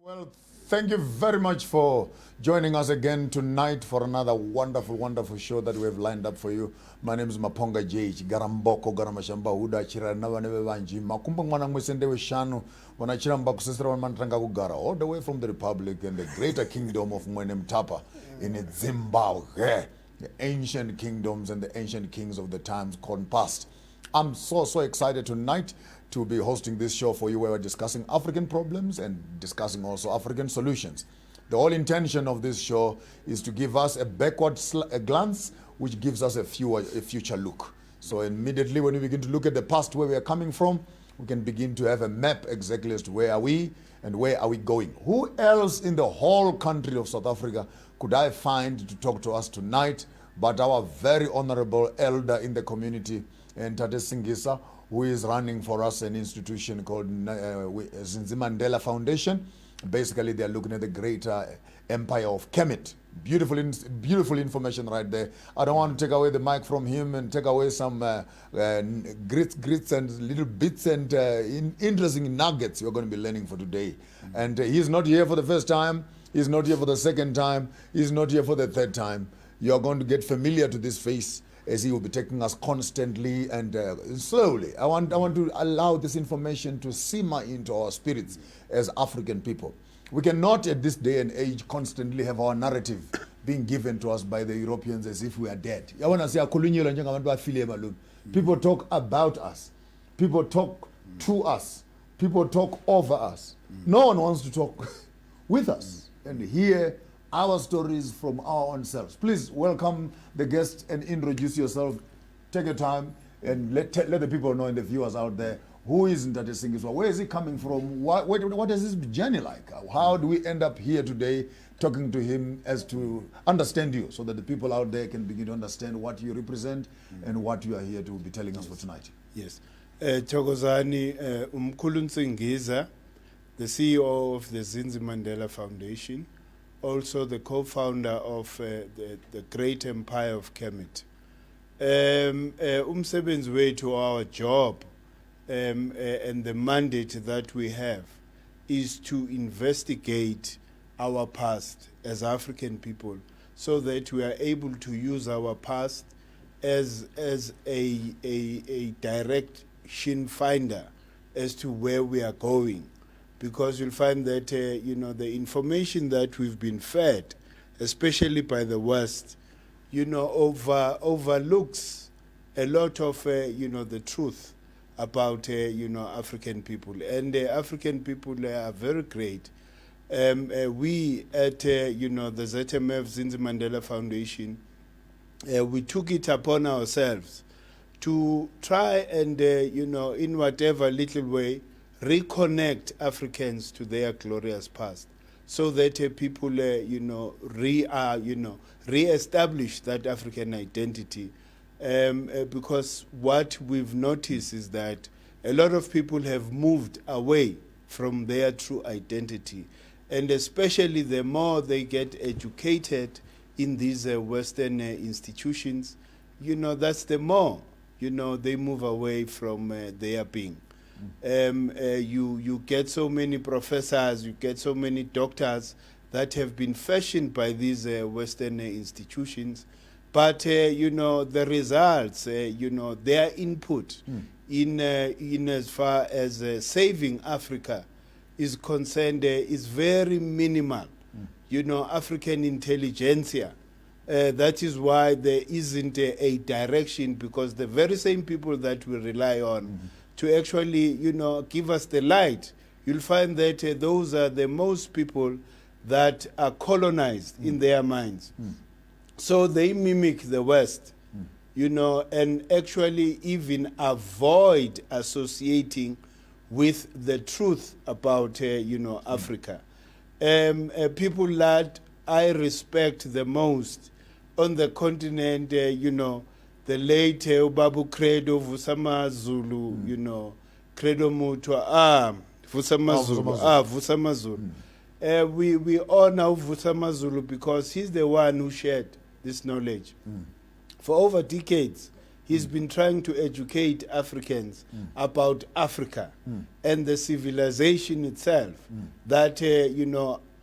Well, thank you very much for joining us again tonight for another wonderful show that we have lined up for you. My name is Maponga JH Garamboko Garamashamba Huda Chira Navaneve Vanji Makumba Mwana Mwisende Shanu Wanachira Mbakusisra Mantranga Kugara all the way from the Republic and the greater kingdom of Mwenem Tapa in Zimbabwe. The ancient kingdoms and the ancient kings of the times gone past. I'm so excited tonight to be hosting this show for you where we're discussing African problems and discussing also African solutions. The whole intention of this show is to give us a backward glance which gives us a future look. So immediately when we begin to look at the past, where we are coming from, we can begin to have a map exactly as to where are we and where are we going. Who else in the whole country of South Africa could I find to talk to us tonight but our very honorable elder in the community, and Tate Singisa, who is running for us an institution called Mandela Foundation. Basically, they are looking at the greater empire of Kemet. Beautiful information right there. I don't want to take away the mic from him and take away some grits and little bits and interesting nuggets you're going to be learning for today. And he's not here for the first time. He's not here for the second time. He's not here for the third time. You're going to get familiar to this face as he will be taking us constantly and slowly. I want to allow this information to simmer into our spirits as African people. We cannot at this day and age constantly have our narrative being given to us by the Europeans as if we are dead. People talk about us. People talk to us. People talk over us. No one wants to talk with us and hear our stories from our own selves. Please welcome the guest and introduce yourself. Take your time and let the people know and the viewers out there who is Tate Singisa. Where is he coming from? What is his journey like? How do we end up here today talking to him as to understand you so that the people out there can begin to understand what you represent and what you are here to be telling us for tonight? Yes. Thokozani Mkhulu Nsingiza, the CEO of the Zinzi Mandela Foundation, also the co-founder of the Great Empire of Kemet. Umsebenzi wethu, our job and the mandate that we have is to investigate our past as African people so that we are able to use our past as a direction finder as to where we are going. Because you'll find that, the information that we've been fed, especially by the West, overlooks a lot of, the truth about, African people. And African people are very great. We at, the ZMF, Zinzi Mandela Foundation, we took it upon ourselves to try and, in whatever little way, reconnect Africans to their glorious past, so that people, reestablish that African identity. Because what we've noticed is that a lot of people have moved away from their true identity, and especially the more they get educated in these Western institutions, that's the more, they move away from their being. You get so many professors, you get so many doctors that have been fashioned by these Western institutions, but the results, their input in as far as saving Africa is concerned is very minimal. African intelligentsia. That is why there isn't a direction, because the very same people that we rely on to actually, give us the light, you'll find that those are the most people that are colonized in their minds. So they mimic the West, and actually even avoid associating with the truth about, Africa. People that I respect the most on the continent, the late Babu Credo, Vusama Zulu, Credo Mutwa, Vusama Zulu. We honor Vusama Zulu because he's the one who shared this knowledge. For over decades, He's been trying to educate Africans about Africa and the civilization itself. That,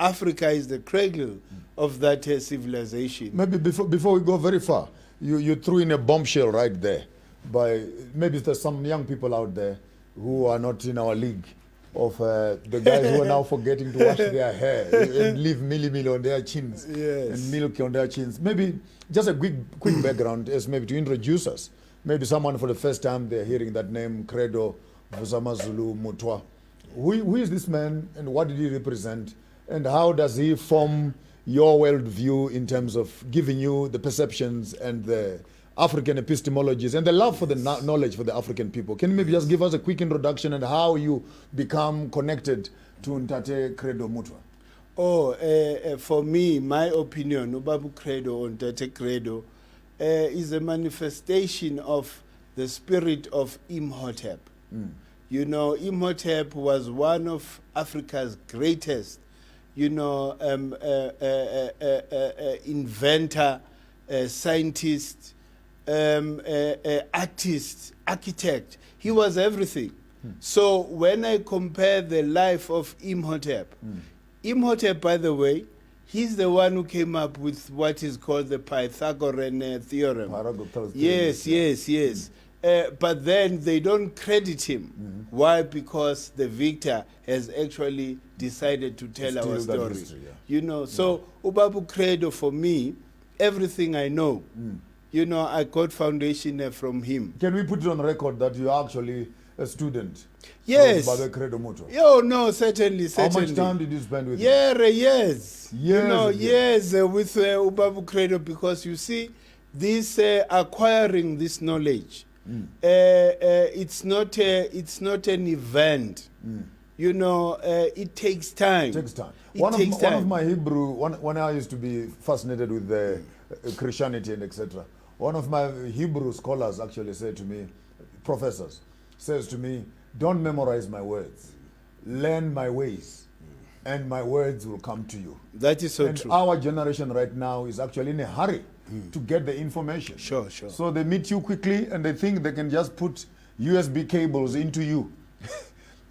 Africa is the cradle of that civilization. Maybe before we go very far, you threw in a bombshell right there. Maybe there's some young people out there who are not in our league of the guys who are now forgetting to wash their hair and leave milli on their chins and milk on their chins. Maybe just a quick background as maybe to introduce us. Maybe someone for the first time they're hearing that name, Credo, Vusamazulu, Mutwa. Who is this man and what did he represent? And how does he form your worldview in terms of giving you the perceptions and the African epistemologies and the love for the knowledge for the African people? Can you maybe just give us a quick introduction and how you become connected to Ntate Credo Mutwa? For me, my opinion, Ubabu Credo or Ntate Credo is a manifestation of the spirit of Imhotep. Imhotep was one of Africa's greatest inventor, scientist, artist, architect. He was everything. So when I compare the life of Imhotep, Imhotep, by the way, he's the one who came up with what is called the Pythagorean theorem. Yes. But then they don't credit him. Why? Because the victor has actually decided to tell our story. History, So Ubabu Credo, for me, everything I know, I got foundation from him. Can we put it on record that you are actually a student? Yes. Of Credo Mutwa? No, certainly. How much time did you spend with him? Years. Years with Ubabu Credo, because you see, this acquiring this knowledge, it's not an event. It takes time. It takes time. One of my Hebrew, when I used to be fascinated with the Christianity and etc., one of my Hebrew scholars actually said to me, professors, says to me, don't memorize my words, learn my ways, and my words will come to you. That is so and true. Our generation right now is actually in a hurry to get the information. Sure. So they meet you quickly and they think they can just put USB cables into you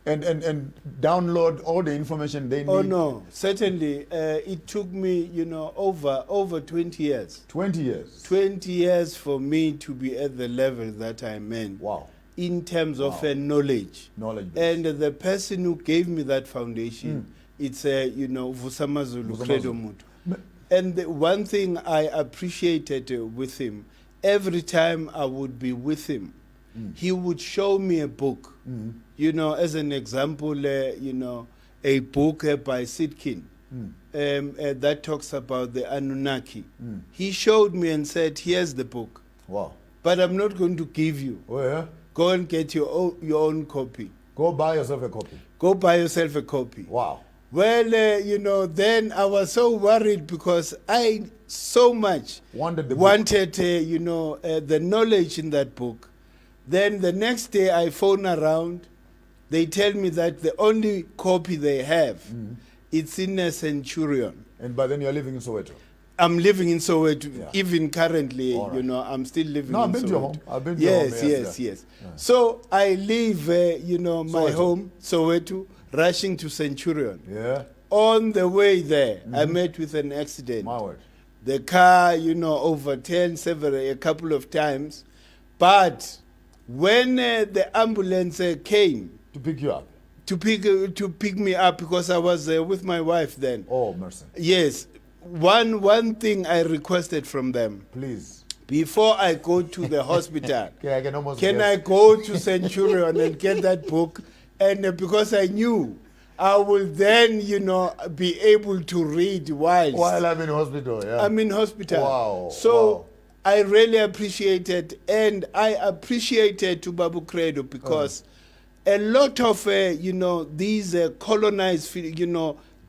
and download all the information they need. Oh no, certainly. It took me, over 20 years. 20 years? 20 years for me to be at the level that I'm in. Wow. In terms of knowledge. And the person who gave me that foundation, it's, Vusamazulu, Credo Mutwa. And the one thing I appreciated with him, every time I would be with him, he would show me a book. As an example, a book by Sidkin that talks about the Anunnaki. He showed me and said, here's the book. Wow. But I'm not going to give you. Oh, yeah? Go and get your own copy. Go buy yourself a copy. Go buy yourself a copy. Wow. Well, then I was so worried because I so much wanted the knowledge in that book. Then the next day I phone around. They tell me that the only copy they have, it's in a Centurion. And by then you're living in Soweto? I'm living in Soweto, even currently, right. I'm still living in Soweto. I've been to your home. I've been to your home. Yes. Yeah. So I leave, my home, Soweto, rushing to Centurion. Yeah. On the way there, I met with an accident. My word. The car, overturned a couple of times. But when the ambulance came to pick you up, to pick me up, because I was with my wife then. Oh, mercy. Yes. One thing I requested from them. Please. Before I go to the hospital, can I go to Centurion and get that book? And because I knew I will then, be able to read while I'm in hospital. Yeah. I'm in hospital. Wow. So I really appreciated, and I appreciated Ubabu Credo because a lot of, these colonized,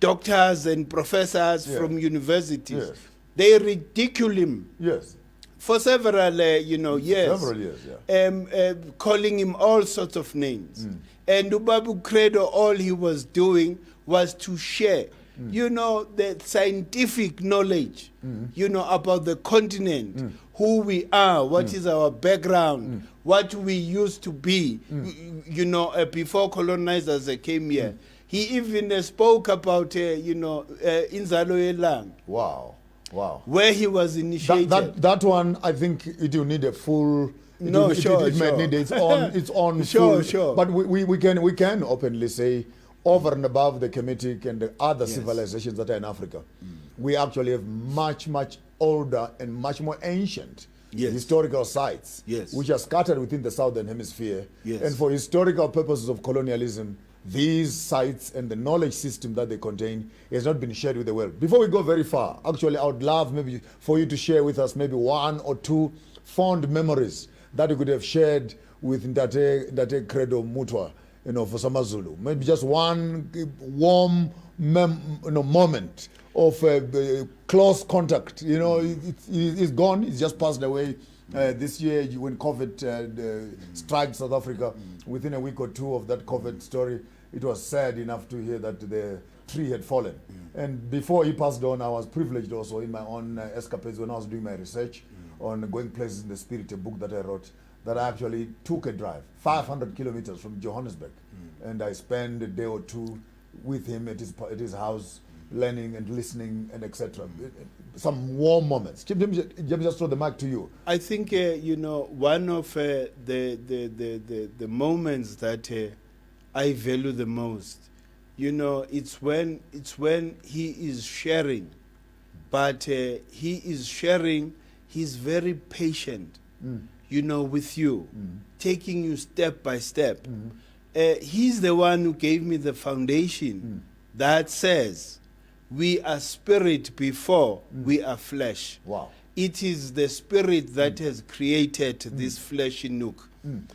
doctors and professors from universities, they ridicule him. Yes. For several, years. Several years, yeah. Calling him all sorts of names. And Ubabu Credo, all he was doing was to share you know, the scientific knowledge, you know, about the continent, who we are, what is our background, what we used to be, you know, before colonizers came here. He even spoke about, you know, Inzalo Yelang. Wow. Wow. Where he was initiated. That one, I think it will need a full. It might need its own. Sure. But we can openly say, over and above the Kemetic and the other civilizations that are in Africa, we actually have much older and much more ancient historical sites, which are scattered within the southern hemisphere. And for historical purposes of colonialism, these sites and the knowledge system that they contain has not been shared with the world. Before we go very far, actually, I would love maybe for you to share with us maybe one or two fond memories that you could have shared with Ndate Credo Mutwa, you know, for Samazulu. Maybe just one warm moment of close contact. You know, it's gone. It's just passed away. This year, when COVID struck South Africa, within a week or two of that COVID story, it was sad enough to hear that the tree had fallen. And before he passed on, I was privileged also in my own escapades when I was doing my research on Going Places in the Spirit, a book that I wrote, that I actually took a drive, 500 kilometers from Johannesburg. And I spent a day or two with him at his house, learning and listening and etc. Some warm moments. Let me just throw the mic to you. I think you know, one of the moments that I value the most, you know, it's when he is sharing, but he is sharing. He's very patient, you know, with you, taking you step by step. He's the one who gave me the foundation that says, we are spirit before we are flesh. Wow. It is the spirit that has created this fleshy nook.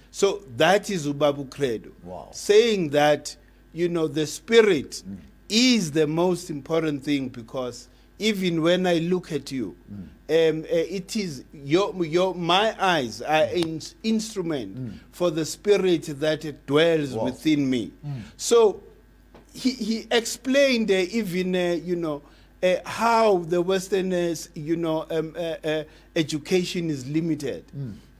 So that is Ubabu Credo. Wow. Saying that, you know, the spirit is the most important thing, because even when I look at you, it is my eyes are an instrument for the spirit that dwells within me. So he explained even you know, how the Western you know, education is limited.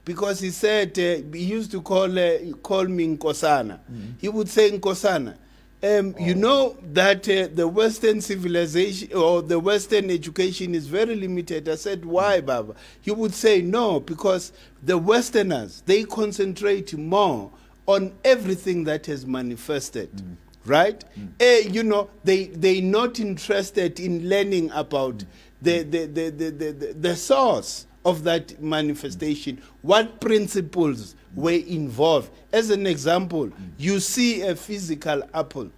Because he said, he used to call me Nkosana. He would say Nkosana. You know that the Western civilization or the Western education is very limited. I said, why, Baba? He would say, no, because the Westerners, they concentrate more on everything that has manifested. Right? You know, they're not interested in learning about the source of that manifestation, what principles were involved. As an example, you see a physical apple,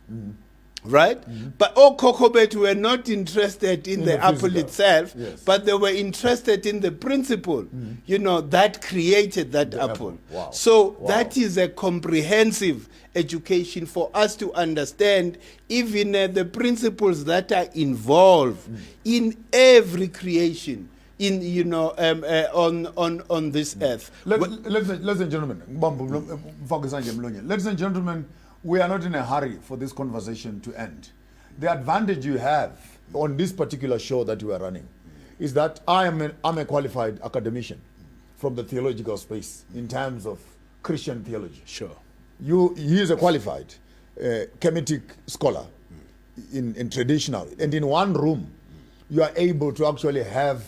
right? But all Kokobet were not interested in the apple itself, but they were interested in the principle, you know, that created that apple. Wow. So that is a comprehensive education for us to understand even the principles that are involved in every creation, in, you know, on this earth. Ladies and gentlemen, we are not in a hurry for this conversation to end. The advantage you have on this particular show that we are running is that I'm a qualified academician from the theological space in terms of Christian theology. Sure. He is a qualified Kemetic scholar in traditional, and in one room you are able to actually have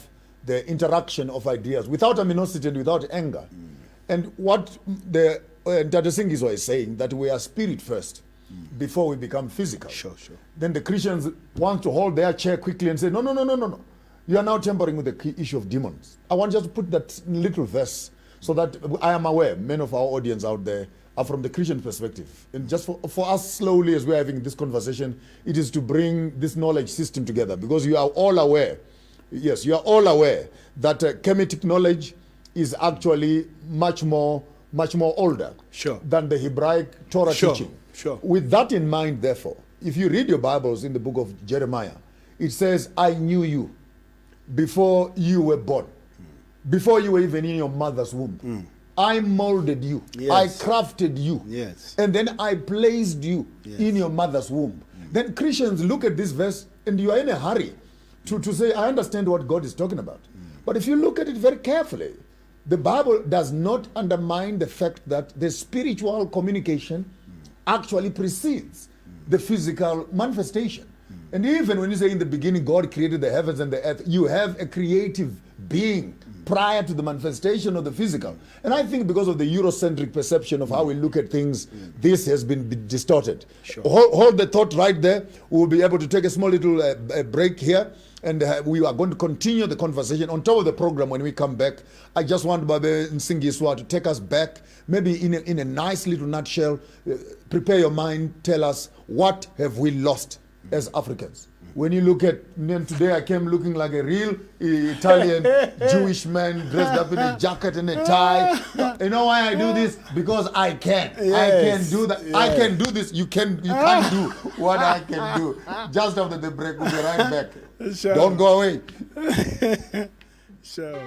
the interaction of ideas without animosity and without anger. And what the Ndate Nsingiza is saying, that we are spirit first before we become physical. Sure. Then the Christians want to hold their chair quickly and say, no. You are now tampering with the issue of demons. I want just to put that little verse so that I am aware many of our audience out there are from the Christian perspective. And just for us slowly as we're having this conversation, it is to bring this knowledge system together, because you are all aware, yes, you are all aware that Kemetic knowledge is actually much more older than the Hebraic Torah teaching. Sure. With that in mind, therefore, if you read your Bibles in the book of Jeremiah, it says, I knew you before you were born, before you were even in your mother's womb. I molded you. Yes. I crafted you. Yes. And then I placed you in your mother's womb. Then Christians look at this verse and you are in a hurry to say, I understand what God is talking about. But if you look at it very carefully, the Bible does not undermine the fact that the spiritual communication actually precedes the physical manifestation. And even when you say in the beginning God created the heavens and the earth, you have a creative being prior to the manifestation of the physical. And I think because of the Eurocentric perception of how we look at things, this has been distorted. Sure. Hold the thought right there. We'll be able to take a small little break here, and we are going to continue the conversation on top of the program when we come back. I just want Babe Nsingiza to take us back, maybe in a nice little nutshell. Prepare your mind, tell us, what have we lost as Africans? When you look at, today I came looking like a real Italian Jewish man dressed up in a jacket and a tie. You know why I do this? Because I can. Yes. I can do that. Yes. I can do this. You can't do what I can do. Just after the break, we'll be right back. Sure. Don't go away. Sure.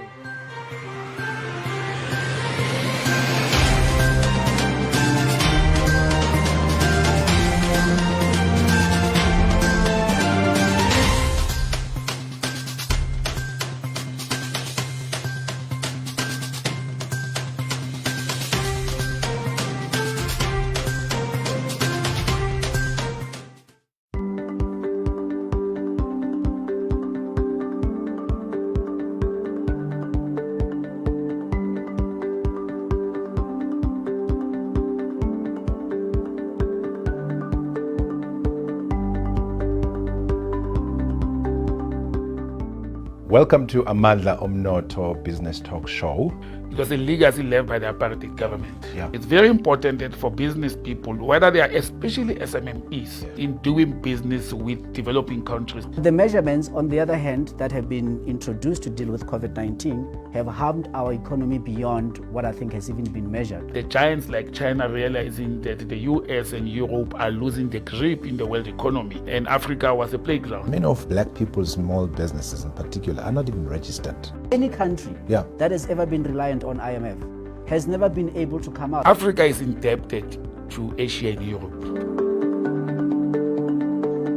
Welcome to Amandla Omnoto Business Talk Show. It was a legacy left by the apartheid government. Yeah. It's very important that for business people, whether they are especially SMMEs, in doing business with developing countries. The measurements, on the other hand, that have been introduced to deal with COVID-19 have harmed our economy beyond what I think has even been measured. The giants like China realizing that the US and Europe are losing the grip in the world economy, and Africa was a playground. Many of black people's small businesses in particular are not even registered. Any country that has ever been reliant on IMF has never been able to come out. Africa is indebted to Asia and Europe.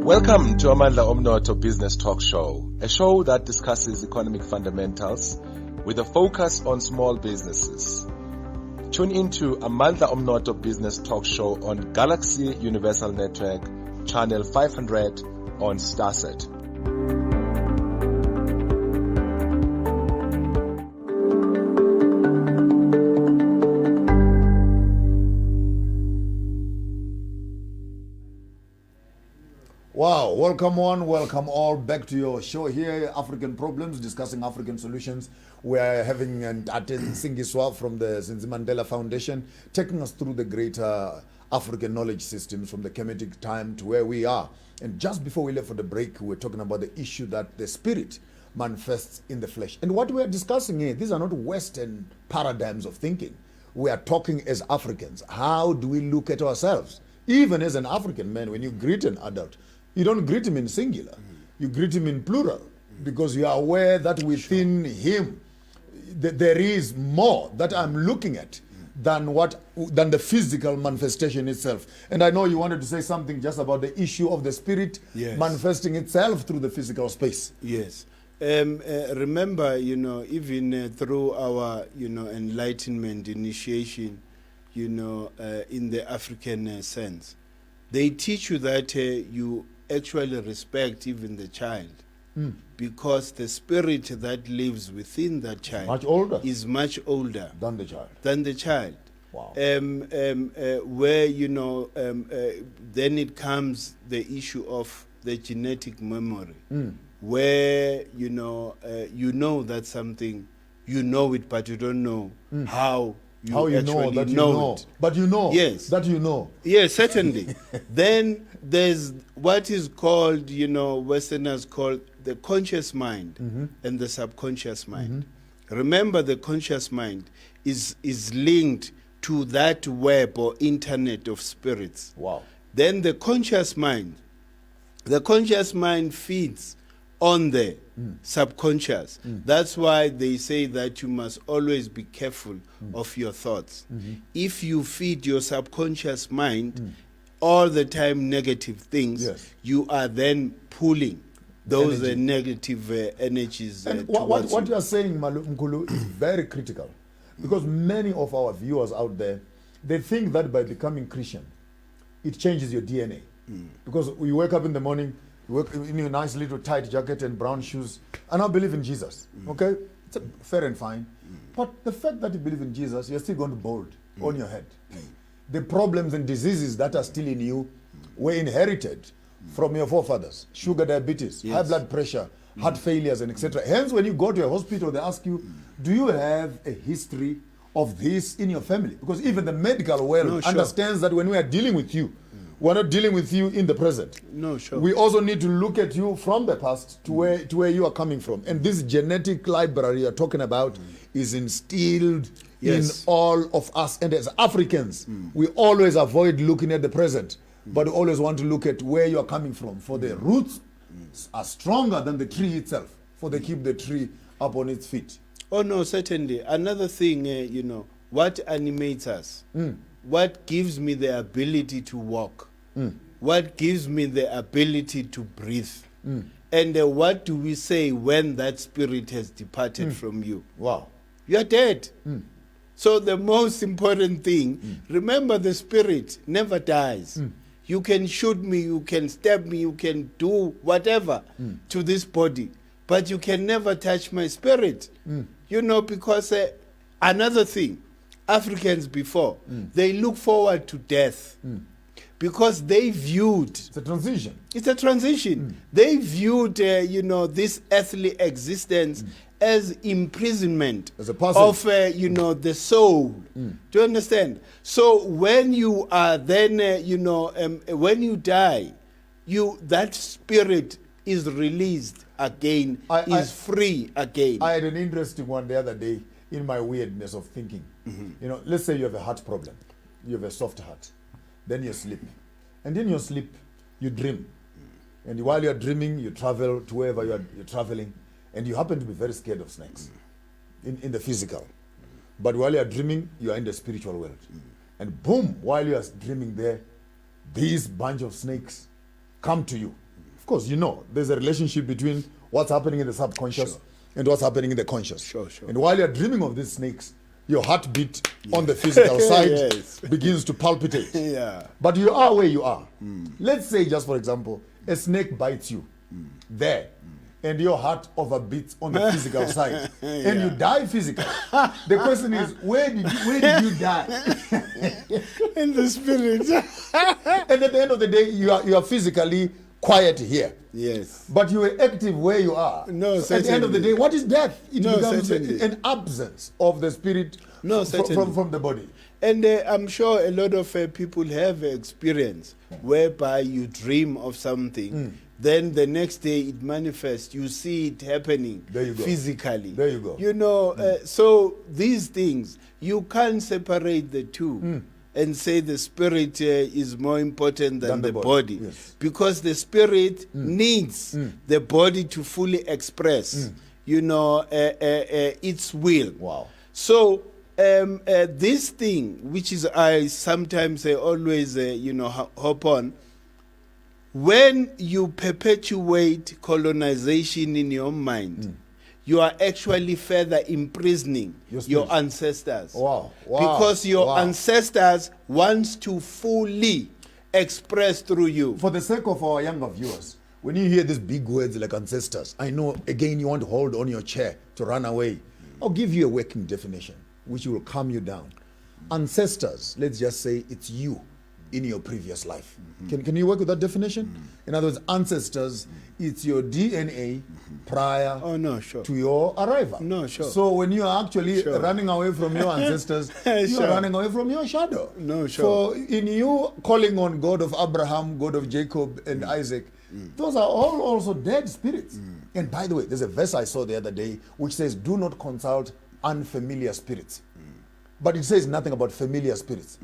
Welcome to Amandla Omnoto Business Talk Show, a show that discusses economic fundamentals with a focus on small businesses. Tune into Amandla Omnoto Business Talk Show on Galaxy Universal Network, channel 500 on Starset. Wow, welcome one, welcome all back to your show here, African Problems, discussing African solutions. We're having Ancient Nsingiza from the Zinzi Mandela Foundation taking us through the greater African knowledge systems from the Kemetic time to where we are. And just before we left for the break, we were talking about the issue that the spirit manifests in the flesh. And what we are discussing here, these are not Western paradigms of thinking. We are talking as Africans. How do we look at ourselves? Even as an African man, when you greet an adult, you don't greet him in singular. You greet him in plural because you are aware that within him there is more that I'm looking at than the physical manifestation itself. And I know you wanted to say something just about the issue of the spirit manifesting itself through the physical space. Yes. Remember, even through our, enlightenment initiation, in the African sense, they teach you that you actually respect even the child because the spirit that lives within that child is much older than the child. Wow. Where then it comes the issue of the genetic memory, where you know that something, you know it, but you don't know how you know that you know it. But you know that you know. Yes, certainly. Then there's what is called, Westerners call the conscious mind and the subconscious mind. Remember, the conscious mind is linked to that web or internet of spirits. Wow. Then the conscious mind feeds on the subconscious. That's why they say that you must always be careful of your thoughts. If you feed your subconscious mind all the time negative things, you are then pulling those energy. negative energies. And towards what you. you are saying, Mkhulu, is very critical, because many of our viewers out there, they think that by becoming Christian, it changes your DNA. Because you wake up in the morning, you work in your nice little tight jacket and brown shoes, and I believe in Jesus. Okay, it's fair and fine. But the fact that you believe in Jesus, you're still going to bold on your head. The problems and diseases that are still in you were inherited from your forefathers: sugar diabetes, high blood pressure, heart failures, and etc. Hence, when you go to a hospital, they ask you, do you have a history of this in your family? Because even the medical world understands that when we are dealing with you, we're not dealing with you in the present. No, sure. We also need to look at you from the past to where you are coming from. And this genetic library you're talking about is instilled in all of us. And as Africans, we always avoid looking at the present, but we always want to look at where you are coming from. For the roots are stronger than the tree itself, for they keep the tree up on its feet. Oh, no, certainly. Another thing, you know, what animates us, what gives me the ability to walk, what gives me the ability to breathe, and what do we say when that spirit has departed from you? Wow. You are dead. So the most important thing, remember, the spirit never dies. You can shoot me, you can stab me, you can do whatever to this body, but you can never touch my spirit. You know, because another thing, Africans before, they look forward to death because they viewed... It's a transition. It's a transition. They viewed, you know, this earthly existence as imprisonment As a passage. of, you know, the soul. Do you understand? So when you are then, you know, when you die, that spirit is released again, is free again. I had an interesting one the other day in my weirdness of thinking. You know, let's say you have a heart problem. You have a soft heart. Then you sleep. And in your sleep, you dream. And while you're dreaming, you travel to wherever you're traveling. And you happen to be very scared of snakes in the physical. But while you're dreaming, you are in the spiritual world. And boom, while you are dreaming there, these bunch of snakes come to you. Of course, you know, there's a relationship between what's happening in the subconscious and what's happening in the conscious. Sure. And while you're dreaming of these snakes, your heartbeat on the physical side begins to palpitate. But you are where you are. Let's say, just for example, a snake bites you there, and your heart overbeats on the physical side, and you die physically. The question is, where did you die? In the spirit. And at the end of the day, you are physically quiet here. Yes. But you are active where you are. No, so at the end of the day, what is death? It No, becomes certainly. an absence of the spirit from the body. And I'm sure a lot of people have experience whereby you dream of something, then the next day it manifests, you see it happening physically. There you go. You know, so these things, you can't separate the two and say the spirit is more important than the body. Yes. Because the spirit needs the body to fully express, you know, its will. Wow. So this thing, which is I sometimes always, you know, hop on, when you perpetuate colonization in your mind, you are actually further imprisoning your ancestors. Wow. Because your ancestors want to fully express through you. For the sake of our younger viewers, when you hear these big words like ancestors, I know, again, you want to hold on your chair to run away. I'll give you a working definition, which will calm you down. Ancestors, let's just say it's you in your previous life. Can you work with that definition? In other words, ancestors, it's your DNA prior to your arrival. So when you are actually running away from your ancestors, you are running away from your shadow. So in you calling on God of Abraham, God of Jacob and Isaac, those are all also dead spirits. And by the way, there's a verse I saw the other day which says, do not consult unfamiliar spirits. But it says nothing about familiar spirits.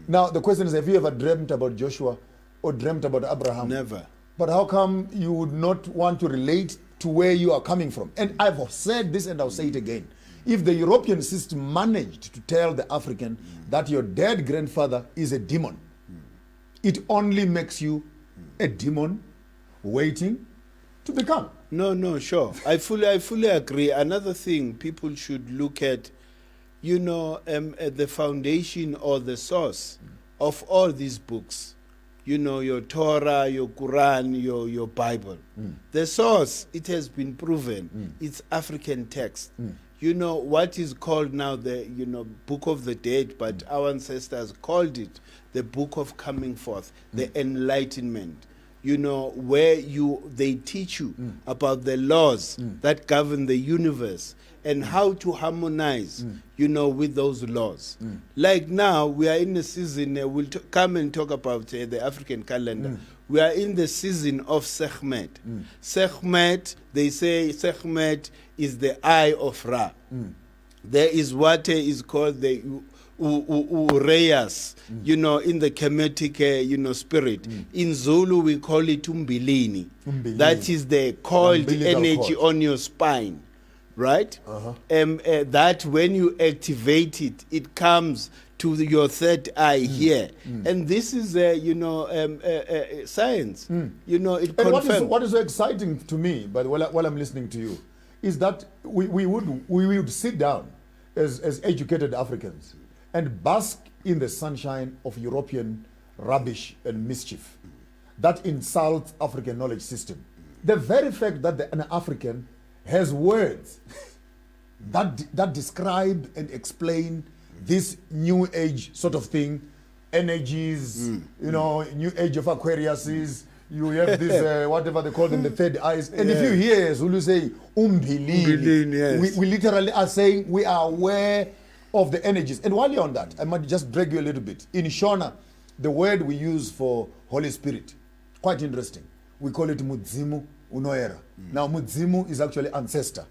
Now, the question is, have you ever dreamt about Joshua or dreamt about Abraham? Never. But how come you would not want to relate to where you are coming from? And I've said this and I'll say it again. If the European system managed to tell the African that your dead grandfather is a demon, it only makes you a demon waiting to become. No, sure. I fully agree. Another thing people should look at, at the foundation or the source of all these books. Your Torah, your Quran, your Bible. The source, it has been proven, it's African text. What is called now the, Book of the Dead, but our ancestors called it the Book of Coming Forth, the Enlightenment. Where they teach you about the laws that govern the universe and how to harmonize, with those laws. Like now, we are in a season, we'll come and talk about the African calendar. We are in the season of Sekhmet. Sekhmet, they say Sekhmet is the eye of Ra. There is what is called the Ureyas, in the Kemetic, spirit. In Zulu, we call it Umbilini. That is the coiled energy on your spine, right? That when you activate it, it comes to your third eye here. And this is, science. It confirms. What is so exciting to me, but while I'm listening to you, is that we would sit down as educated Africans and bask in the sunshine of European rubbish and mischief that insults African knowledge system. The very fact that an African has words that describe and explain this new age sort of thing, energies, new age of Aquariuses, you have this, whatever they call them, the third eyes. And if you hear Zulu say, Umbilini, yes. we literally are saying we are aware of the energies. And while you're on that, I might just drag you a little bit. In Shona, the word we use for Holy Spirit, quite interesting. We call it Mudzimu Unoera. Now, Mudzimu is actually ancestor.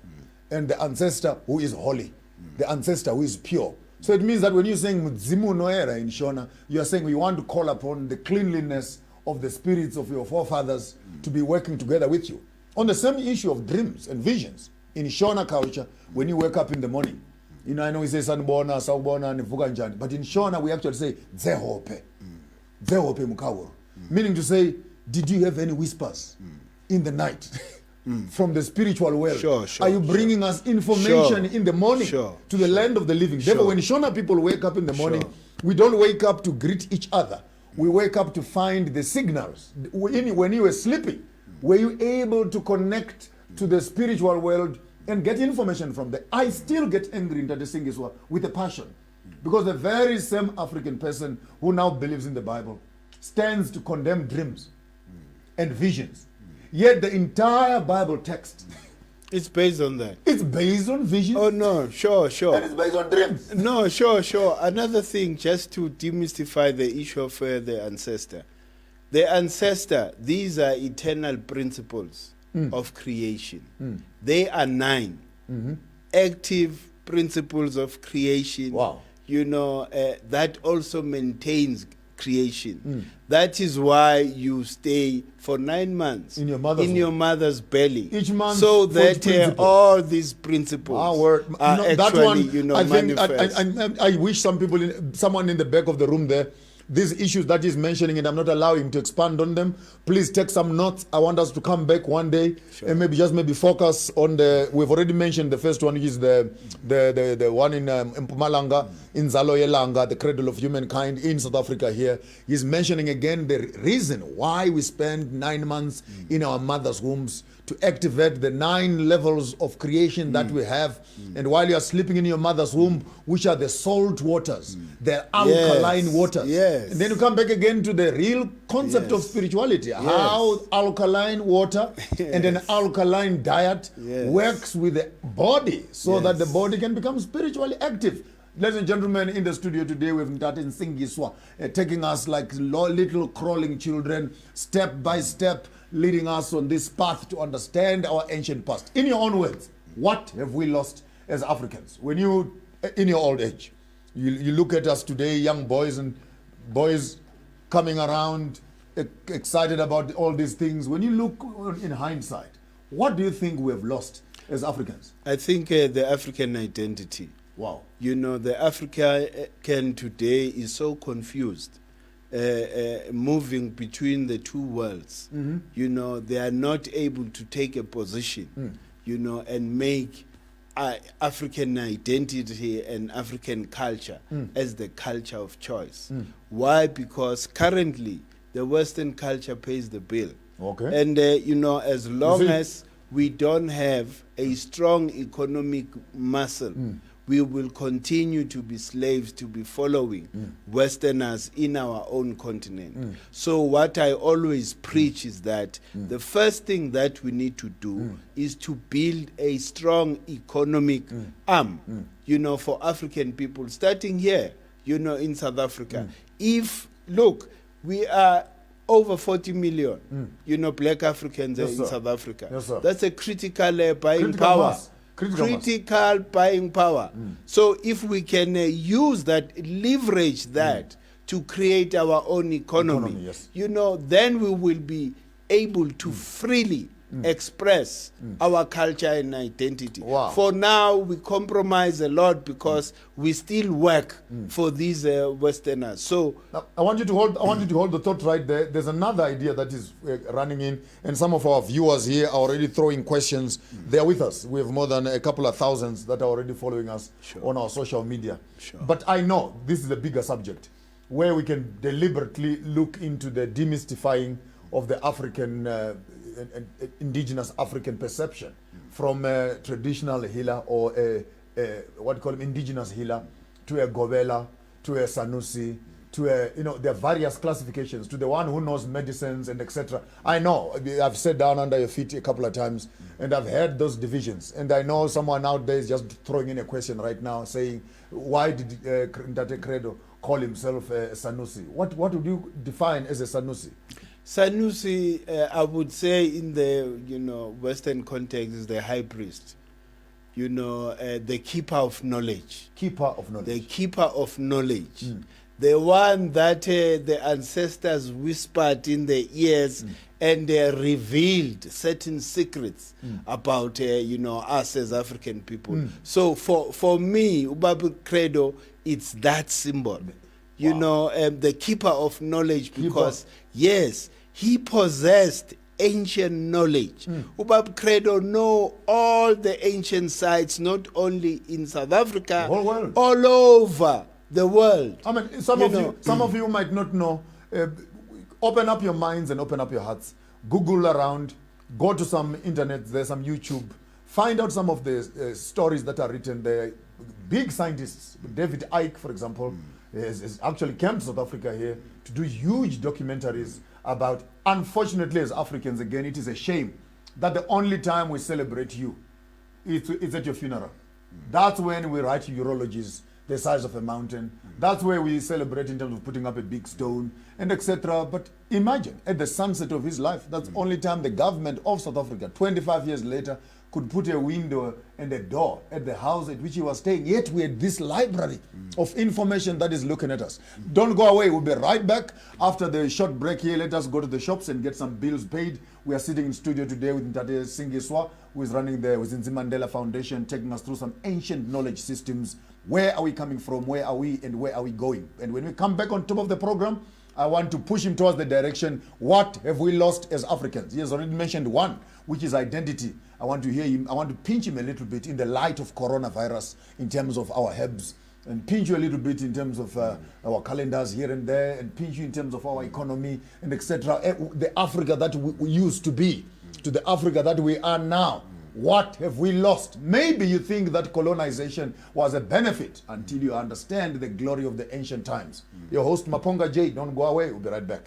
And the ancestor who is holy. The ancestor who is pure. So it means that when you're saying Mudzimu Unoera in Shona, you are saying we want to call upon the cleanliness of the spirits of your forefathers to be working together with you. On the same issue of dreams and visions, in Shona culture, when you wake up in the morning, I know we say Sanbona, Sawbona, and Vuganjan, but in Shona we actually say Zehope. Zehope Mukaworo. Meaning to say, did you have any whispers in the night from the spiritual world? Sure, Are you bringing us information in the morning to the land of the living? Therefore, when Shona people wake up in the morning, we don't wake up to greet each other. We wake up to find the signals. When you were sleeping, were you able to connect to the spiritual world and get information from there? I still get angry in Tate Singiswa with a passion, because the very same African person who now believes in the Bible stands to condemn dreams and visions. Yet the entire Bible text, it's based on that. It's based on visions. Oh no, sure. And it's based on dreams. No, sure. Another thing, just to demystify the issue of the ancestor. The ancestor, these are eternal principles of creation. They are 9 active principles of creation. Wow. That also maintains creation. That is why you stay for 9 months in your mother's belly. Each month, so that all these principles are actually, manifest. I wish someone in the back of the room there, these issues that he's mentioning, and I'm not allowing him to expand on them. Please take some notes. I want us to come back one day and maybe focus on we've already mentioned the first one, which is the one in Mpumalanga, in Zaloyelanga, the cradle of humankind in South Africa here. He's mentioning again the reason why we spend 9 months in our mother's wombs, to activate the 9 levels of creation that we have. And while you are sleeping in your mother's womb, which are the salt waters, the alkaline waters. And then you come back again to the real concept of spirituality, how alkaline water and an alkaline diet works with the body so that the body can become spiritually active. Ladies and gentlemen, in the studio today, we have Ancient Nsingiza, taking us like little crawling children, step by step, leading us on this path to understand our ancient past. In your own words, what have we lost as Africans? When you, in your old age, you look at us today, young boys coming around, excited about all these things. When you look in hindsight, what do you think we have lost as Africans? I think the African identity. Wow. The African today is so confused moving between the two worlds. You know, they are not able to take a position, you know, and make African identity and African culture as the culture of choice. Why? Because currently the Western culture pays the bill. Okay. And, you know, as long as we don't have a strong economic muscle, we will continue to be slaves, to be following Westerners in our own continent. So what I always preach is that the first thing that we need to do is to build a strong economic arm, you know, for African people, starting here, you know, in South Africa. If, look, we are over 40 million, you know, black Africans in South Africa. Yes, sir. That's a critical buying Critical power. mass. Critical buying power. So if we can use that, leverage that to create our own economy, yes. you know, then we will be able to freely express our culture and identity. Wow. For now, we compromise a lot because we still work for these Westerners. So Now, I want you to hold the thought right there. There's another idea that is running in, and some of our viewers here are already throwing questions. They are with us. We have more than a couple of thousands that are already following us on our social media. But I know this is a bigger subject where we can deliberately look into the demystifying of the African indigenous African perception from a traditional healer or what you call him, indigenous healer, to a Gobela, to a Sanusi, to a, you know, there are various classifications, to the one who knows medicines and etc. I know, I've sat down under your feet a couple of times and I've heard those divisions, and I know someone out there is just throwing in a question right now saying, why did Ndate Credo call himself a Sanusi? What would you define as a Sanusi? Sanusi, I would say in the, you know, Western context, is the high priest. You know, the keeper of knowledge. Keeper of knowledge. The keeper of knowledge. The one that the ancestors whispered in the ears and revealed certain secrets about, you know, us as African people. So for me, Ubabu Credo, it's that symbol. You know, the keeper of knowledge, because yes, he possessed ancient knowledge. Ubab Credo know all the ancient sites, not only in South Africa, whole world, all over the world. I mean, some of you might not know. Open up your minds and open up your hearts. Google around, go to some internet, there's some YouTube, find out some of the stories that are written there. Big scientists, David Icke, for example, has actually come to South Africa here to do huge documentaries about, unfortunately as Africans, again, it is a shame that the only time we celebrate you is at your funeral. That's when we write urologies the size of a mountain. That's where we celebrate in terms of putting up a big stone and etc. But imagine, at the sunset of his life, that's the only time the government of South Africa, 25 years later, could put a window and a door at the house at which he was staying. Yet we had this library of information that is looking at us. Don't go away. We'll be right back after the short break here. Let us go to the shops and get some bills paid. We are sitting in studio today with Ndate Singiswa, who is running the Zinzi Mandela Foundation, taking us through some ancient knowledge systems. Where are we coming from? Where are we? And where are we going? And when we come back on top of the program, I want to push him towards the direction, what have we lost as Africans? He has already mentioned one, which is identity. I want to hear him, I want to pinch him a little bit in the light of coronavirus, in terms of our herbs, and pinch you a little bit in terms of our calendars here and there, and pinch you in terms of our economy, and etc. The Africa that we used to be, to the Africa that we are now. What have we lost? Maybe you think that colonization was a benefit until you understand the glory of the ancient times. Your host, Maponga J. Don't go away. We'll be right back.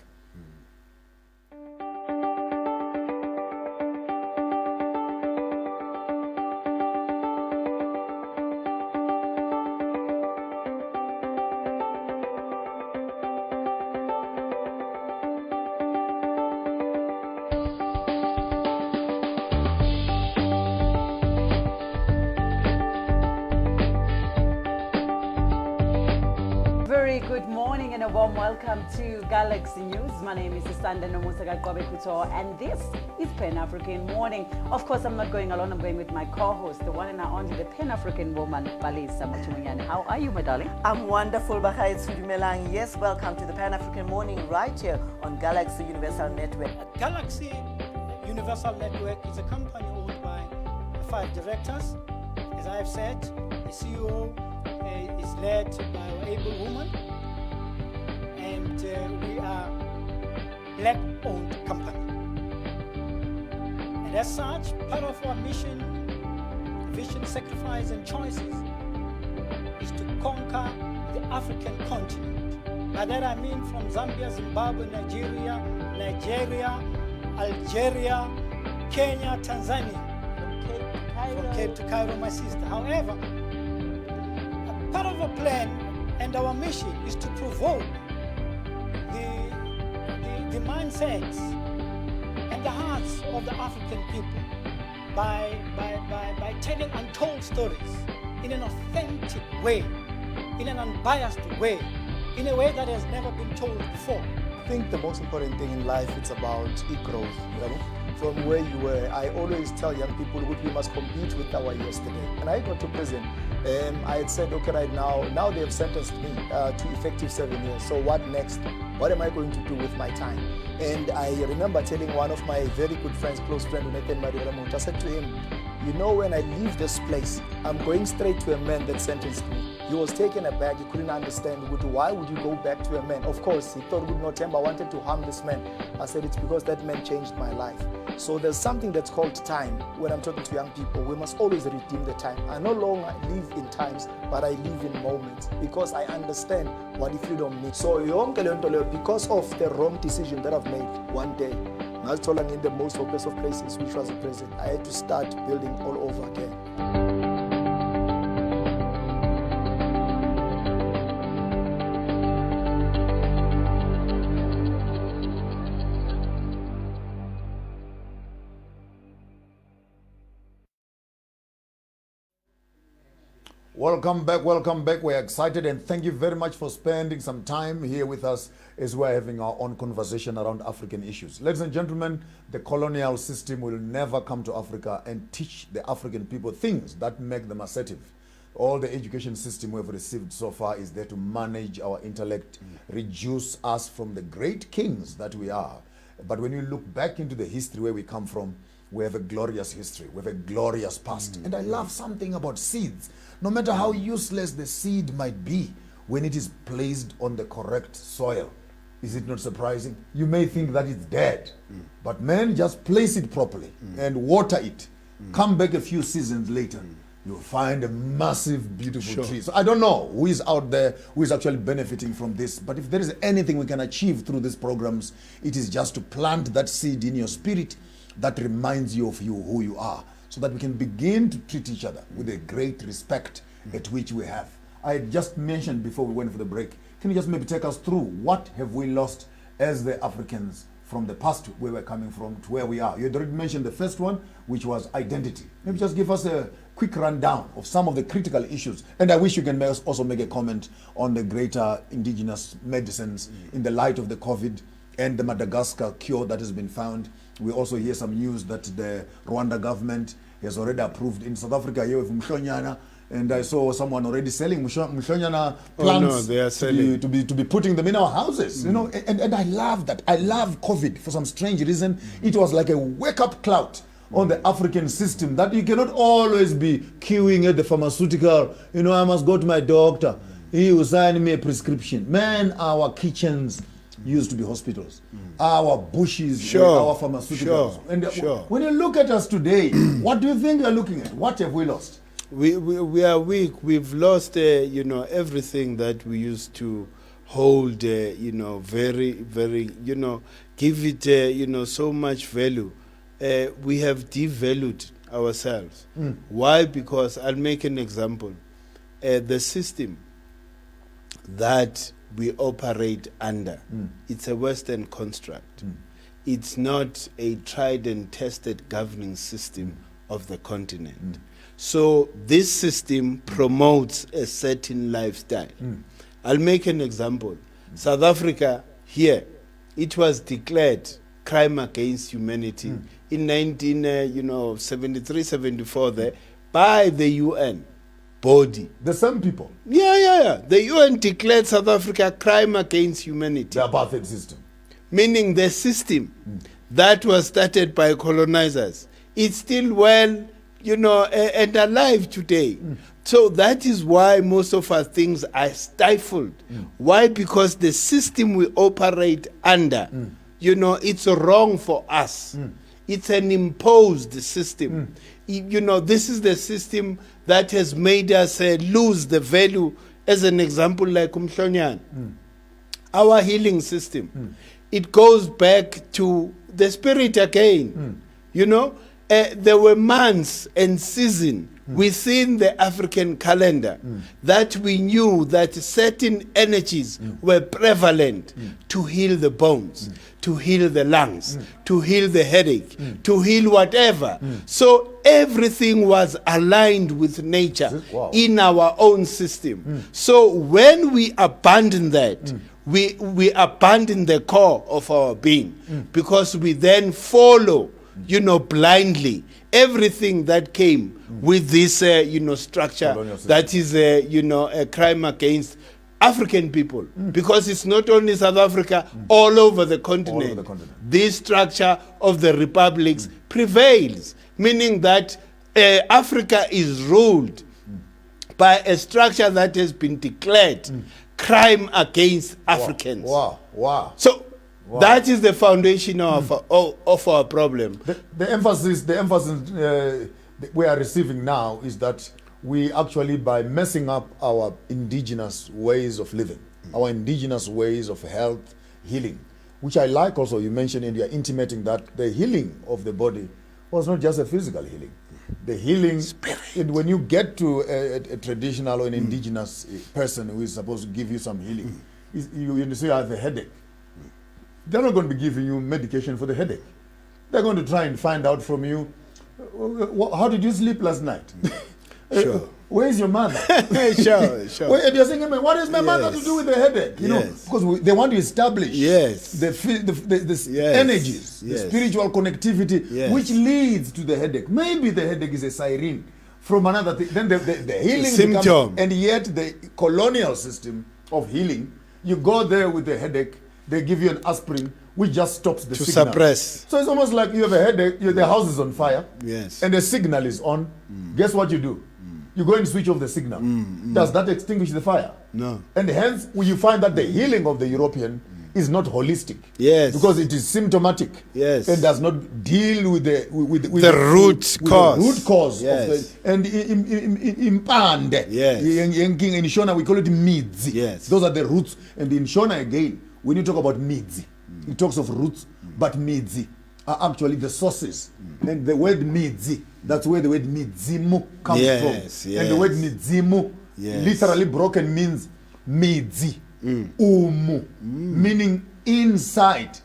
and a warm welcome to Galaxy News. My name is Sanda Nomusaka Kuto, and this is Pan-African Morning. Of course, I'm not going alone. I'm going with my co-host, the one and only, the Pan-African woman, Balisa Mutwa. How are you, my darling? I'm wonderful, Bakai Mpumalanga. Yes, welcome to the Pan-African Morning right here on Galaxy Universal Network. Galaxy Universal Network is a company owned by 5 directors. As I have said, the CEO is led by our able woman, and we are black-owned company. And as such, part of our mission, vision, sacrifice, and choices is to conquer the African continent. By that I mean from Zambia, Zimbabwe, Nigeria, Algeria, Kenya, Tanzania, from Cape to Cairo, my sister. However, part of our plan and our mission is to provoke the mindsets and the hearts of the African people by telling untold stories in an authentic way, in an unbiased way, in a way that has never been told before. I think the most important thing in life is about growth. You know? From where you were, I always tell young people we must compete with our yesterday. And I got to prison, I had said, okay, right now they have sentenced me to effective 7 years. So what next? What am I going to do with my time? And I remember telling one of my very good friends, close friend, I said to him, you know, when I leave this place, I'm going straight to a man that sentenced me. He was taken aback. He couldn't understand why would you go back to a man. Of course, he thought with no temper, I wanted to harm this man. I said it's because that man changed my life. So there's something that's called time. When I'm talking to young people, we must always redeem the time. I no longer live in times, but I live in moments because I understand what the freedom means. So because of the wrong decision that I've made one day, I was told in the most hopeless of places, which was a prison. I had to start building all over again. Welcome back. We're excited and thank you very much for spending some time here with us as we're having our own conversation around African issues. Ladies and gentlemen, the colonial system will never come to Africa and teach the African people things that make them assertive. All the education system we've received so far is there to manage our intellect, reduce us from the great kings that we are. But when you look back into the history where we come from, we have a glorious history, we have a glorious past. And I love something about seeds. No matter how useless the seed might be, when it is placed on the correct soil, is it not surprising? You may think that it's dead, but man, just place it properly and water it. Come back a few seasons later, you'll find a massive, beautiful tree. So I don't know who is out there who is actually benefiting from this, but if there is anything we can achieve through these programs, it is just to plant that seed in your spirit that reminds you of who you are, so that we can begin to treat each other with a great respect at which we have. I had just mentioned before we went for the break, can you just maybe take us through what have we lost as the Africans from the past, where we're coming from to where we are? You had already mentioned the first one, which was identity. Maybe just give us a quick rundown of some of the critical issues. And I wish you can also make a comment on the greater indigenous medicines in the light of the COVID and the Madagascar cure that has been found. We also hear some news that the Rwanda government has already approved in South Africa here with Mhlonyana, and I saw someone already selling Mhlonyana plants they are selling. to be putting them in our houses. You know, and I love that. I love COVID for some strange reason. It was like a wake-up cloud on the African system that you cannot always be queuing at the pharmaceutical. You know, I must go to my doctor. He will sign me a prescription. Man, our kitchens used to be hospitals. Our bushes were our pharmaceuticals. And when you look at us today, what do you think you're looking at? What have we lost? We are weak. We've lost, everything that we used to hold, very, very, give it, so much value. We have devalued ourselves. Why? Because I'll make an example. The system that we operate under, it's a Western construct. It's not a tried and tested governing system of the continent. So this system promotes a certain lifestyle. I'll make an example. South Africa here, it was declared crime against humanity in 1973, 74 there by the UN body. The same people. Yeah. The UN declared South Africa crime against humanity. The apartheid system. Meaning the system that was started by colonizers, it's still well, and alive today. So that is why most of our things are stifled. Why? Because the system we operate under, it's wrong for us. It's an imposed system. This is the system that has made us lose the value. As an example, like Umhlonyan, our healing system, it goes back to the spirit again. There were months and seasons within the African calendar that we knew that certain energies were prevalent to heal the bones, to heal the lungs, to heal the headache, to heal whatever. So everything was aligned with nature in our own system. So when we abandon that, we abandon the core of our being, because we then follow blindly everything that came with this structure that is a crime against African people, because it's not only South Africa, all over the continent. This structure of the republics prevails, meaning that Africa is ruled by a structure that has been declared crime against Africans. Wow. So that is the foundation of our problem. The emphasis we are receiving now is that we actually, by messing up our indigenous ways of living, our indigenous ways of health, healing, which I like also, you mentioned, and you are intimating that the healing of the body was not just a physical healing. The healing, and when you get to a traditional or an indigenous person who is supposed to give you some healing, you say you have a headache. They're not going to be giving you medication for the headache. They're going to try and find out from you, how did you sleep last night? Sure. Where is your mother? Sure. And you're saying, what is my mother to do with the headache? Because they want to establish the energies, the spiritual connectivity, which leads to the headache. Maybe the headache is a siren from another thing. Then the healing symptom. And yet the colonial system of healing, you go there with the headache, they give you an aspirin, which just stops the signal. Suppress. So it's almost like you have a headache, the house is on fire, and the signal is on. Guess what you do? You go and switch off the signal. Does that extinguish the fire? No. And hence, you find that the healing of the European is not holistic. Yes. Because it is symptomatic. Yes. And does not deal with the root cause. The root cause. Yes. And impande. Yes. In Shona, we call it midzi. Yes. Those are the roots. And in Shona, again, when you talk about midzi, it talks of roots, but midzi are actually the sources. And the word midzi, that's where the word midzimu comes from. And the word midzimu, literally broken, means midzi, meaning inside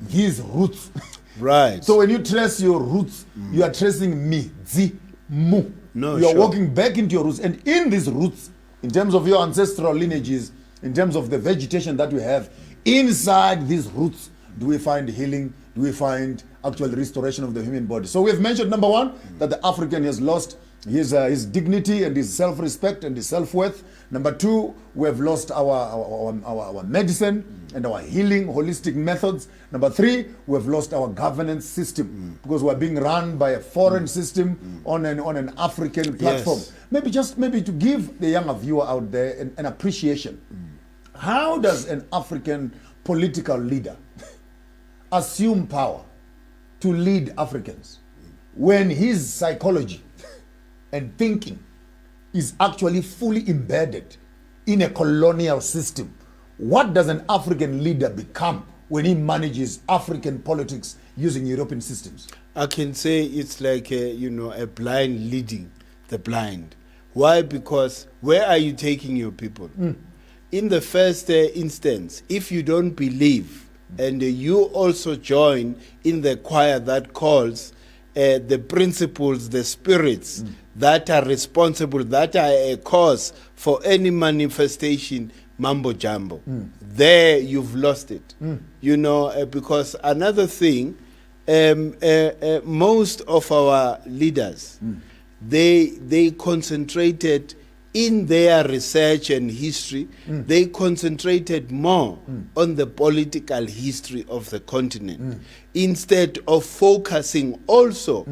these roots. Right. So when you trace your roots, you are tracing midzimu. You are walking back into your roots. And in these roots, in terms of your ancestral lineages, in terms of the vegetation that we have, inside these roots, do we find healing? Do we find actual restoration of the human body? So we've mentioned, number one, that the African has lost his dignity and his self-respect and his self-worth. Number two, we have lost our medicine and our healing holistic methods. Number three, we have lost our governance system because we're being run by a foreign system on an African platform. Maybe to give the younger viewer out there an appreciation. How does an African political leader assume power to lead Africans when his psychology and thinking is actually fully embedded in a colonial system? What does an African leader become when he manages African politics using European systems? I can say it's like a blind leading the blind. Why? Because where are you taking your people? In the first instance, if you don't believe and you also join in the choir that calls the principles, the spirits that are responsible, that are a cause for any manifestation mambo jumbo. There you've lost it. You know, because another thing, most of our leaders, they concentrated in their research and history, they concentrated more on the political history of the continent instead of focusing also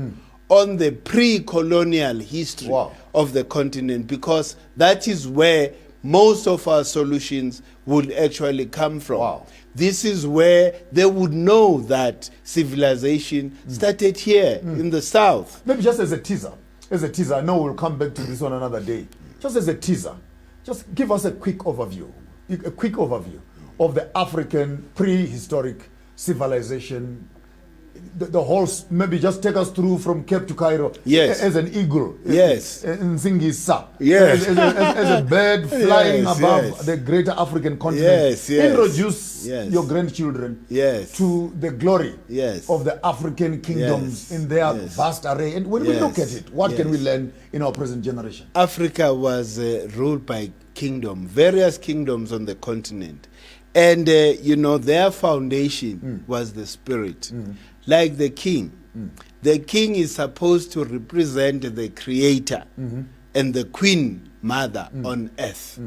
on the pre-colonial history of the continent, because that is where most of our solutions would actually come from. This is where they would know that civilization started here in the south. Maybe just as a teaser, I know we'll come back to this one another day. Just as a teaser, just give us a quick overview of the African prehistoric civilization. The whole, maybe just take us through from Cape to Cairo. Yes. As an eagle. Yes. Nsingiza. Yes. As a bird flying above the greater African continent. Yes. Introduce your grandchildren to the glory of the African kingdoms in their vast array. And when we look at it, what can we learn in our present generation? Africa was ruled by various kingdoms on the continent. And, you know, their foundation was the spirit. Like the king. The king is supposed to represent the creator and the queen mother on earth.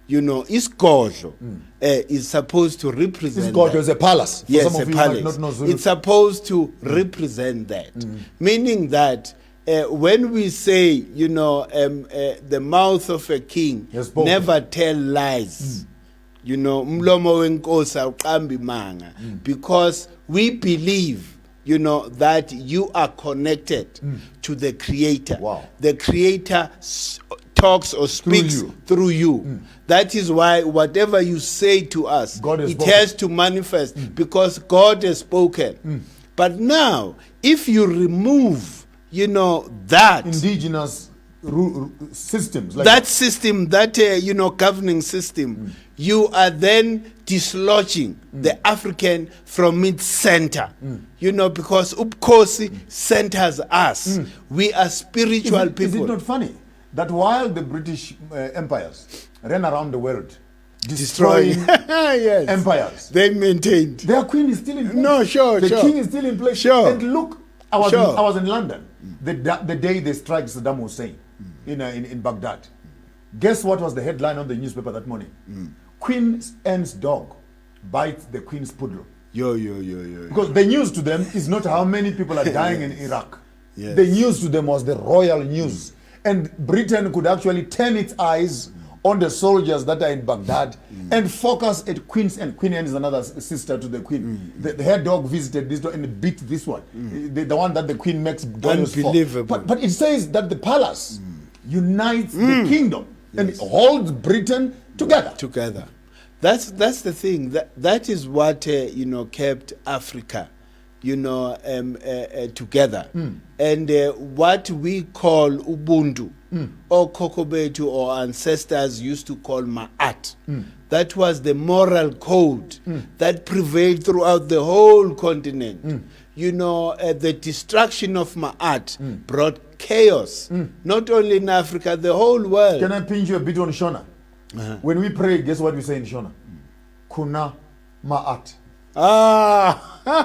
You know, Iskojo is supposed to represent Iskojo is a palace. For yes, some a of you palace. might not know Zulu. It's supposed to represent that. Meaning that when we say, you know, the mouth of a king never tell lies. You know, mlomo wenkosi awuqambi manga, because we believe, you know, that you are connected to the creator. The creator talks or speaks through you. That is why whatever you say to us, it has to manifest because God has spoken. But now, if you remove, you know, that indigenous systems, like that system, that you know, governing system, you are then dislodging the African from its center. You know, because Ubkosi centers us. We are spiritual people. Is it not funny that while the British empires ran around the world destroying empires, they maintained their queen is still in place. No, sure, the king is still in place. And look, I was in London the day they struck Saddam Hussein in Baghdad. Guess what was the headline on the newspaper that morning? Queen Anne's dog bites the queen's poodle. Because the news to them is not how many people are dying in Iraq. The news to them was the royal news. And Britain could actually turn its eyes on the soldiers that are in Baghdad and focus at Queen's Anne. Queen Anne is another sister to the queen. Her dog visited this dog and beat this one. The one that the queen makes dollars for. But it says that the palace unites the kingdom and holds Britain together. That's the thing. That is what you know, kept Africa, you know, together. And what we call Ubuntu or Kokobetu or ancestors used to call Ma'at. That was the moral code that prevailed throughout the whole continent. You know, the destruction of Ma'at brought chaos, not only in Africa, the whole world. Can I pinch you a bit on Shona? When we pray, guess what we say in Shona? Kuna Ma'at.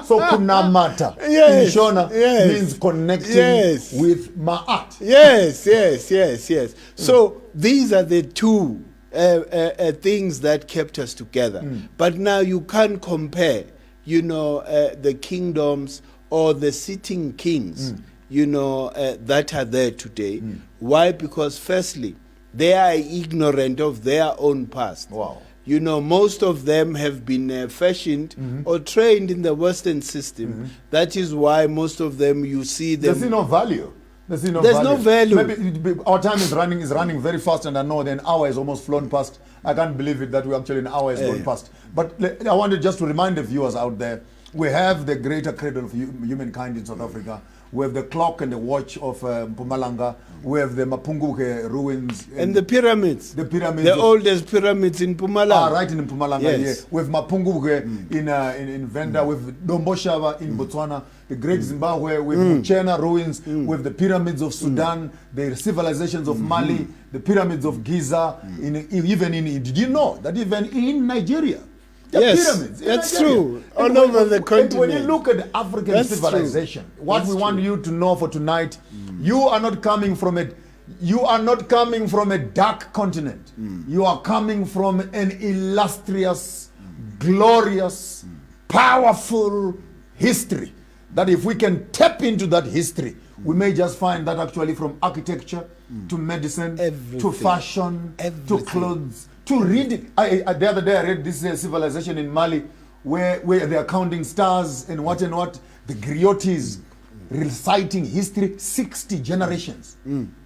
So Kuna Mata in Shona means connecting with Ma'at. Yes. So these are the two things that kept us together. But now you can't compare, you know, the kingdoms or the sitting kings, you know, that are there today. Why? Because firstly, they are ignorant of their own past. You know, most of them have been fashioned or trained in the Western system. That is why most of them, you see them. There's no value. There's no value. Maybe our time is running very fast, and I know an hour is almost flown past. I can't believe it that we actually an hour is gone past. But I wanted just to remind the viewers out there We have the greater Credo of humankind in South Africa. We have the clock and the watch of Mpumalanga. We have the Mapungu ruins. And the pyramids. The pyramids. The oldest pyramids in Mpumalanga. Right in Mpumalanga, yes. We have Mapungu in Venda. We have Domboshava in Botswana. The Great Zimbabwe. We have Muchena ruins. We have the pyramids of Sudan. The civilizations of Mali. The pyramids of Giza. Did you know that even in Nigeria? Yes, that's true. All over the continent. When you look at the African civilization, what we want you to know for tonight, you are not coming from a dark continent. You are coming from an illustrious, glorious, powerful history. That if we can tap into that history, we may just find that actually from architecture to medicine to fashion to clothes. To read it, the other day I read this civilization in Mali where they are counting stars and what. The griots reciting history 60 generations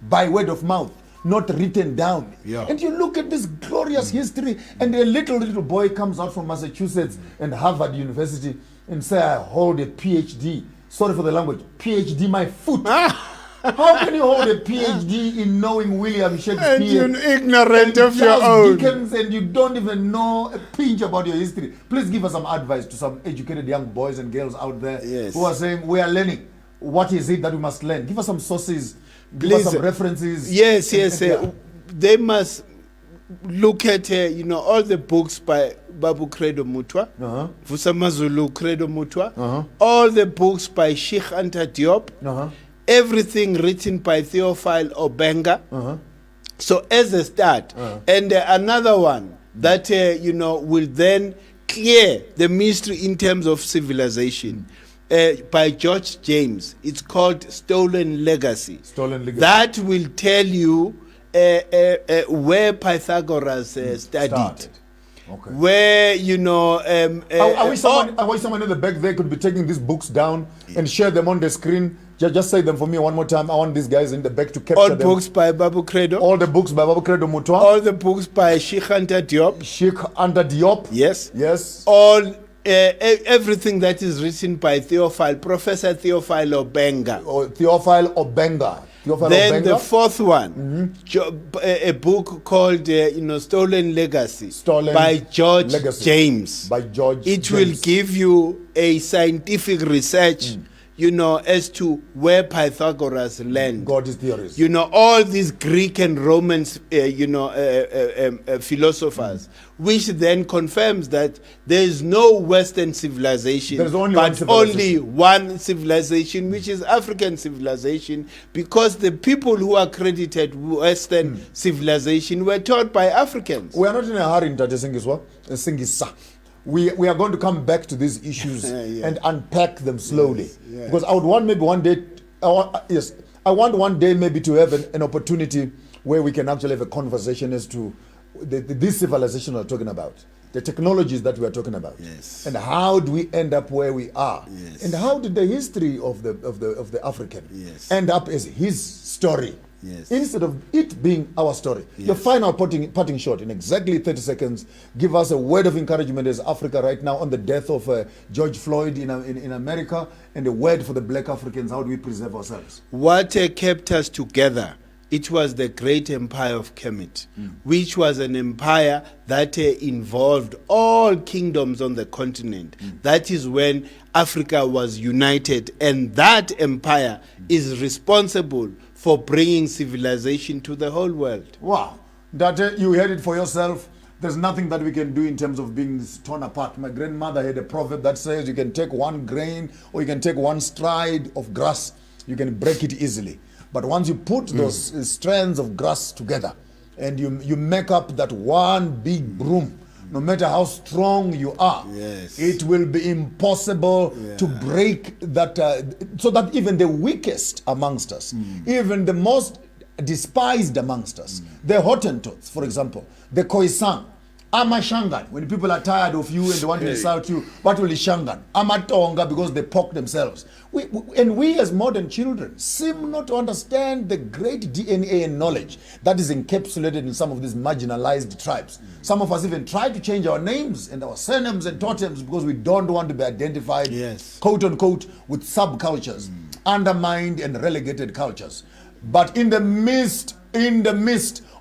by word of mouth, not written down. And you look at this glorious history, and a little boy comes out from Massachusetts and Harvard University and say, I hold a PhD. Sorry for the language. PhD my foot. How can you hold a PhD in knowing William Shakespeare? And you're ignorant of your own. Dickens, and you don't even know a pinch about your history. Please give us some advice to some educated young boys and girls out there who are saying, we are learning. What is it that we must learn? Give us some sources. Give us some references. Yes. They must look at, all the books by Babu Credo Mutwa, Vusamazulu Credo Mutwa, all the books by Sheikh Anta Diop, everything written by Theophile Obenga. So as a start, and another one that will then clear the mystery in terms of civilization, by George James. It's called Stolen Legacy. That will tell you where Pythagoras studied. Okay. Where are we someone in the back there could be taking these books down and share them on the screen? Just say them for me one more time. I want these guys in the back to capture all them. All books by Babu Credo. All the books by Babu Credo Mutwa. All the books by Sheikh Anta Diop. Sheikh Anta Diop. Yes. All everything that is written by Professor Theophile Obenga. Theophile Obenga. Then the fourth one, a book called Stolen Legacy by George James. By George It James. will give you a scientific research, as to where Pythagoras learned. God is theories. All these Greek and Roman, philosophers, which then confirms that there is no Western civilization, but only one civilization, which is African civilization, because the people who are credited Western civilization were taught by Africans. We are not in a hurry, Ntate Singisa. We are going to come back to these issues and unpack them slowly. Because I would want maybe one day, I want one day maybe to have an opportunity where we can actually have a conversation as to this civilization we're talking about, the technologies that we are talking about, and how do we end up where we are, and how did the history of the African end up as his story. Instead of it being our story. Your final parting shot in exactly 30 seconds. Give us a word of encouragement as Africa right now on the death of George Floyd in America, and a word for the black Africans. How do we preserve ourselves? What kept us together? It was the great empire of Kemet, which was an empire that involved all kingdoms on the continent. That is when Africa was united, and that empire is responsible for bringing civilization to the whole world. Wow. That you heard it for yourself. There's nothing that we can do in terms of being torn apart. My grandmother had a proverb that says you can take one grain or you can take one stride of grass, you can break it easily. But once you put those strands of grass together and you make up that one big broom, no matter how strong you are, it will be impossible to break that, so that even the weakest amongst us, even the most despised amongst us, the Hottentots, for example, the Khoisan, Amashangan, when people are tired of you and they want to insult you, what will Shangan? Amatonga, because they poke themselves. We as modern children seem not to understand the great DNA and knowledge that is encapsulated in some of these marginalized tribes. Some of us even try to change our names and our surnames and totems because we don't want to be identified, quote unquote, with subcultures, undermined and relegated cultures. But in the midst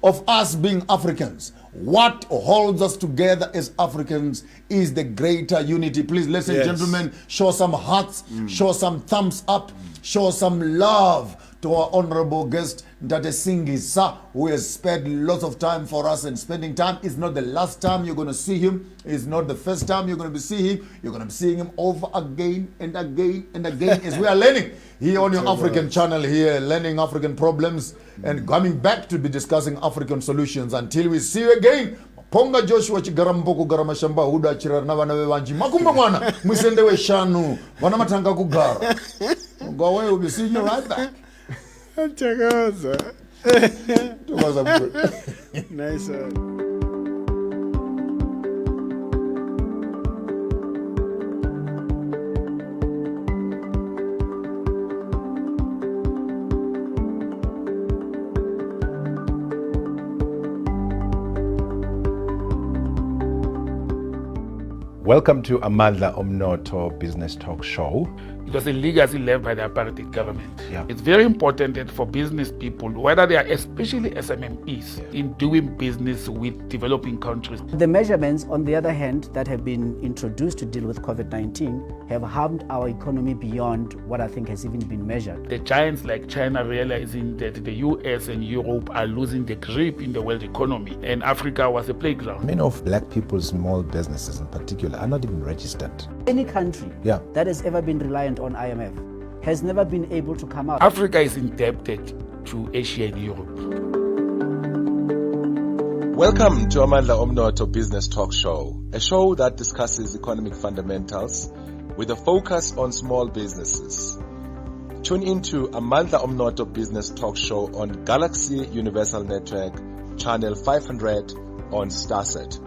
of us being Africans, what holds us together as Africans is the greater unity. Please, ladies and gentlemen, show some hearts, show some thumbs up, show some love to our honorable guest, Ntate Nsingiza, who has spent lots of time for us, and spending time is not the last time you're going to see him. It's not the first time you're going to be seeing him. You're going to be seeing him over again and again and again as we are learning here on your African channel here, learning African problems and coming back to be discussing African solutions. Until we see you again, Ponga Joshua Chigaramboko Garamashamba Huda Chirana Vanavanji Makumba Mwana Musende we Shanu Vanamatanga Kugara. Go away, we'll be seeing you right back. Nice one. Welcome to Amandla Omnoto Business Talk Show. It was a legacy left by the apartheid government. Yeah. It's very important that for business people, whether they are especially SMMEs, in doing business with developing countries. The measurements, on the other hand, that have been introduced to deal with COVID-19 have harmed our economy beyond what I think has even been measured. The giants like China realizing that the US and Europe are losing the grip in the world economy, and Africa was a playground. Many of black people's small businesses in particular are not even registered. Any country that has ever been reliant on IMF has never been able to come out. Africa is indebted to Asia and Europe. Welcome to Amandla Omnoto Business Talk Show, a show that discusses economic fundamentals with a focus on small businesses. Tune into Amandla Omnoto Business Talk Show on Galaxy Universal Network, channel 500 on Starset.